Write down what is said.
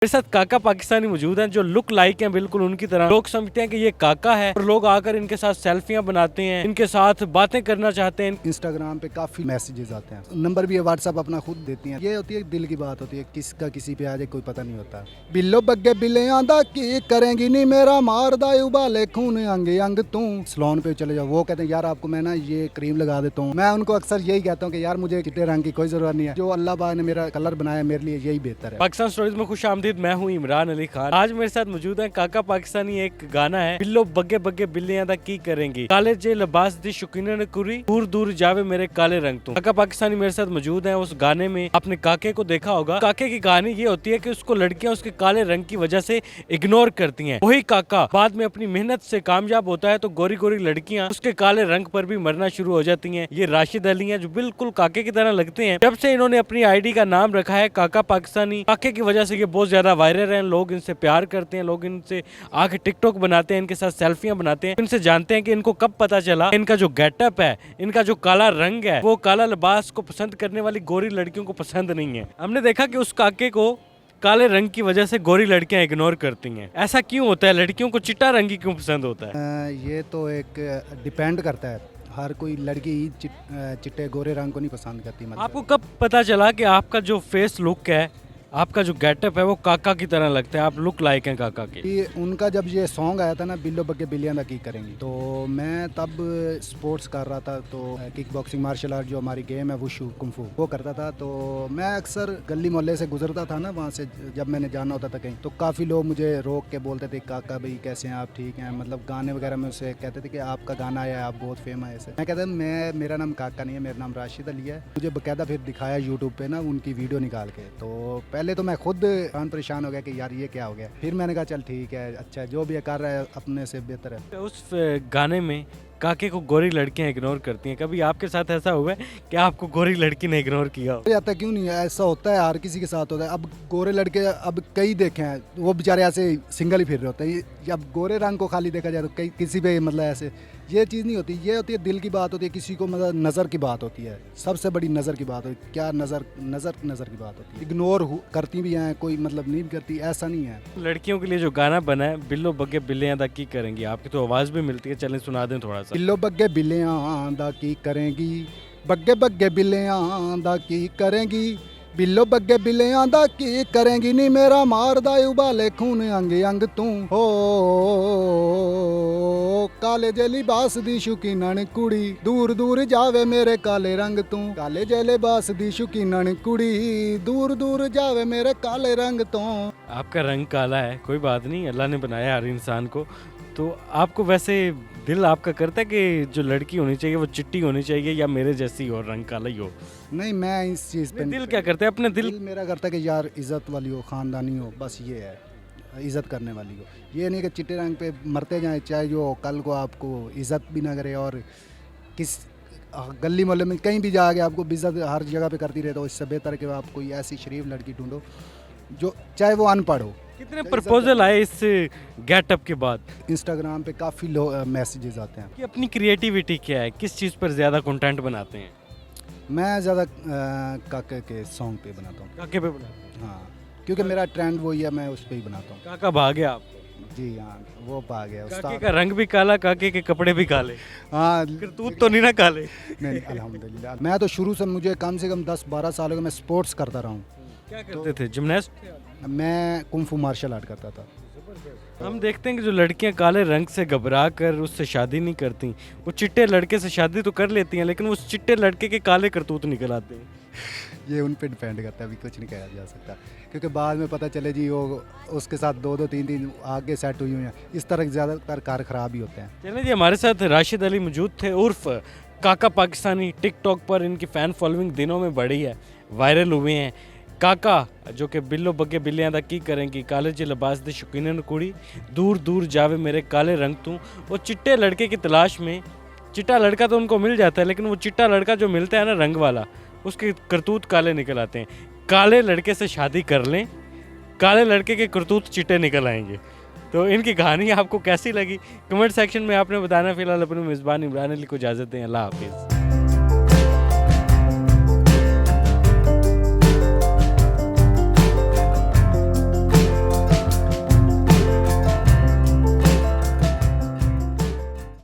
मेरे साथ काका पाकिस्तानी मौजूद हैं जो लुक लाइक हैं बिल्कुल उनकी तरह। लोग समझते हैं कि ये काका है और लोग आकर इनके साथ सेल्फियां बनाते हैं, इनके साथ बातें करना चाहते हैं। इंस्टाग्राम पे काफी मैसेजेस आते हैं, नंबर भी व्हाट्सएप अपना खुद देती हैं। ये होती है दिल की बात होती है, किसका किसी पे आ जाए कोई पता नहीं होता। बिल्लो बग्गे बिल्ले आंदा की करेंगी नहीं मेरा मारदा उबाले खून अंग अंग तू। सलोन पे चले जाओ, वो कहते हैं यार आपको मैं ना ये क्रीम लगा देता हूँ। मैं उनको अक्सर यही कहता हूँ कि यार मुझे चिट्टे रंग की कोई जरूरत नहीं है, जो अल्लाह पाक ने मेरा कलर बनाया मेरे लिए यही बेहतर है। पाकिस्तान स्टोरीज में खुश आमदीद, मैं हूँ इमरान अली खान। आज मेरे साथ मौजूद है काका पाकिस्तानी। एक गाना है बिल्लो बग्गे बग्गे बिल्लियां दा की करेंगी, काले जे लिबास दी शौकीना ने कुरी, दूर दूर जावे मेरे काले रंग तू। काका पाकिस्तानी मेरे साथ मौजूद है। उस गाने में आपने काके को देखा होगा। काके की कहानी ये होती है कि उसको लड़कियां उसके काले रंग की वजह से इग्नोर करती हैं। वही काका बाद में अपनी मेहनत से कामयाब होता है तो गोरी गोरी लड़कियां उसके काले रंग पर भी मरना शुरू हो जाती हैं। ये राशिद अली हैं जो बिल्कुल काके की तरह लगते हैं। जब से इन्होंने अपनी आईडी का नाम रखा है काका पाकिस्तानी, काके की वजह से ये बहुत ज्यादा वायरल हैं। लोग इनसे प्यार करते हैं, लोग इनसे आके टिकटॉक बनाते हैं, इनके साथ सेल्फियां बनाते हैं। इनसे जानते हैं कि इनको कब पता चला इनका जो गेटअप है, इनका जो काला रंग है, वो काला लिबास को पसंद करने वाली गोरी लड़कियों को पसंद नहीं है। हमने देखा कि उस काके को काले रंग की वजह से गोरी लड़कियां इग्नोर करती हैं। ऐसा क्यों होता है? लड़कियों को चिट्टा रंग ही क्यों पसंद होता है? ये तो एक डिपेंड करता है, हर कोई लड़की चिट्टे गोरे रंग को नहीं पसंद करती। मतलब आपको कब पता चला कि आपका जो फेस लुक है, आपका जो गेटअप है वो काका की तरह लगता है, आप लुक लाइक हैं काका के? कि उनका जब ये सॉन्ग आया था ना बिल्लो बग्गे बिल्लियां दा की करेंगी, तो मैं तब स्पोर्ट्स कर रहा था। तो किक बॉक्सिंग मार्शल आर्ट जो हमारी गेम है वुशु कुंफू वो करता था। तो मैं अक्सर गली मोहल्ले से गुजरता था ना, वहाँ से जब मैंने जाना होता था कहीं, तो काफ़ी लोग मुझे रोक के बोलते थे काका भाई कैसे हैं आप, ठीक हैं। मतलब गाने वगैरह में उससे कहते थे कि आपका गाना आया है, आप बहुत फेमस है। मैं कहता मेरा नाम काका नहीं है, मेरा नाम राशिद अली है। मुझे बाकायदा फिर दिखाया यूट्यूब पे ना उनकी वीडियो निकाल के। तो पहले तो मैं खुद परेशान हो गया कि यार ये क्या हो गया। फिर मैंने कहा चल ठीक है, अच्छा जो भी कर रहा है अपने से बेहतर है। उस गाने में काके को गोरी लड़कियां इग्नोर करती हैं। कभी आपके साथ ऐसा हुआ है कि आपको गोरी लड़की ने इग्नोर किया हो? जाता क्यों नहीं है, ऐसा होता है, हर किसी के साथ होता है। अब गोरे लड़के अब कई देखे हैं, वो बेचारे ऐसे सिंगल ही फिर रहे होते हैं। अब गोरे रंग को खाली देखा जाए तो कई किसी पे मतलब ऐसे ये चीज़ नहीं होती। ये होती है दिल की बात होती है, किसी को मतलब नज़र की बात होती है, सबसे बड़ी नज़र की बात होती है। क्या नज़र की बात होती है। इग्नोर करती भी हैं, कोई मतलब नहीं करती, ऐसा नहीं है। लड़कियों के लिए जो गाना बना है बिल्लो बग्गे बिल्लियां दा की करेंगी, आपकी तो आवाज़ भी मिलती है, चलें सुना दें थोड़ा सा। बिल्लो बग्गे बिल्लियां दा की करेंगी, बग्गे बग्गे बिल्लियां दा की करेंगी, बिल्लो बग्गे बिल्लियां दा की करेंगी नी मेरा मारदा उबाले खून अंग अंग तू। हो काले जे लिबास दी शौकीनन कुड़ी, दूर दूर जावे मेरे काले रंग तू। काले जे लिबास दी शौकीनन कुड़ी, दूर दूर जावे मेरे काले रंग तू। आपका रंग काला है, कोई बात नहीं, अल्लाह ने बनाया हर इंसान को। तो आपको वैसे दिल आपका करता है कि जो लड़की होनी चाहिए वो चिट्टी होनी चाहिए या मेरे जैसी हो, रंग काला ही हो? नहीं, मैं इस चीज़ पे दिल क्या करते हैं? अपने दिल मेरा करता है कि यार इज़्ज़त वाली हो, ख़ानदानी हो, बस ये है, इज़्ज़त करने वाली हो। ये नहीं कि चिट्टे रंग पे मरते जाएं, चाहे जो कल को आपको इज़्ज़त भी ना करे और किस गली मोहल्ले में कहीं भी जाके आपको इज़्ज़त हर जगह पे करती रहे। तो इससे बेहतर है कि आप कोई ऐसी शरीफ लड़की ढूंढो जो चाहे वो अनपढ़ हो। कितने प्रपोजल आए इस गेटअप के बाद? इंस्टाग्राम पे काफ़ी मैसेजेस आते हैं। कि अपनी क्रिएटिविटी क्या है, किस चीज़ पर ज़्यादा कंटेंट बनाते हैं? मैं ज़्यादा काके के सॉन्ग पे बनाता हूँ। काके पे बनाते हैं? हाँ, क्योंकि मेरा ट्रेंड वही है, मैं उस पर ही बनाता हूँ। काका भागे आप? जी हाँ, वो पा गया काके उस्ताद। का रंग भी काला, काके के कपड़े भी काले, हाँ, करतूत तो नहीं ना काले? नहीं अल्हम्दुलिल्लाह। मैं तो शुरू से मुझे कम से कम 10-12 सालों का मैं स्पोर्ट्स करता रहा हूँ। क्या करते थे? जिमनास्ट? मैं कुंफू मार्शल आर्ट करता था। हम देखते हैं कि जो लड़कियां काले रंग से घबरा कर उससे शादी नहीं करती, वो चिट्टे लड़के से शादी तो कर लेती हैं लेकिन उस चिट्टे लड़के के काले करतूत निकल आते हैं। ये उन पे डिपेंड करता है, अभी कुछ नहीं कहा जा सकता, क्योंकि बाद में पता चले जी वो उसके साथ 2-2 3-3 आगे सेट हुई हुई हैं। इस तरह के ज़्यादातर कार ख़राब ही होते हैं। चलिए जी, हमारे साथ राशिद अली मौजूद थे उर्फ काका पाकिस्तानी। टिकटॉक पर इनकी फ़ैन फॉलोइंग दिनों में बढ़ी है, वायरल हुए हैं। काका जो कि बिल्लो बग्गे बिल्लियां दा की करेंगी, काले जे लिबास दी शौकीनन कुड़ी, दूर दूर जावे मेरे काले रंग तू। वो चिट्टे लड़के की तलाश में, चिट्टा लड़का तो उनको मिल जाता है लेकिन वो चिट्टा लड़का जो मिलता है ना रंग वाला, उसके करतूत काले निकल आते हैं। काले लड़के से शादी कर लें, काले लड़के के करतूत चिट्टे निकल आएंगे। तो इनकी कहानी आपको कैसी लगी कमेंट सेक्शन में आपने बताना। फिलहाल अपने मेज़बान इमरान अली को इजाज़त दें। अल्लाह हाफिज़।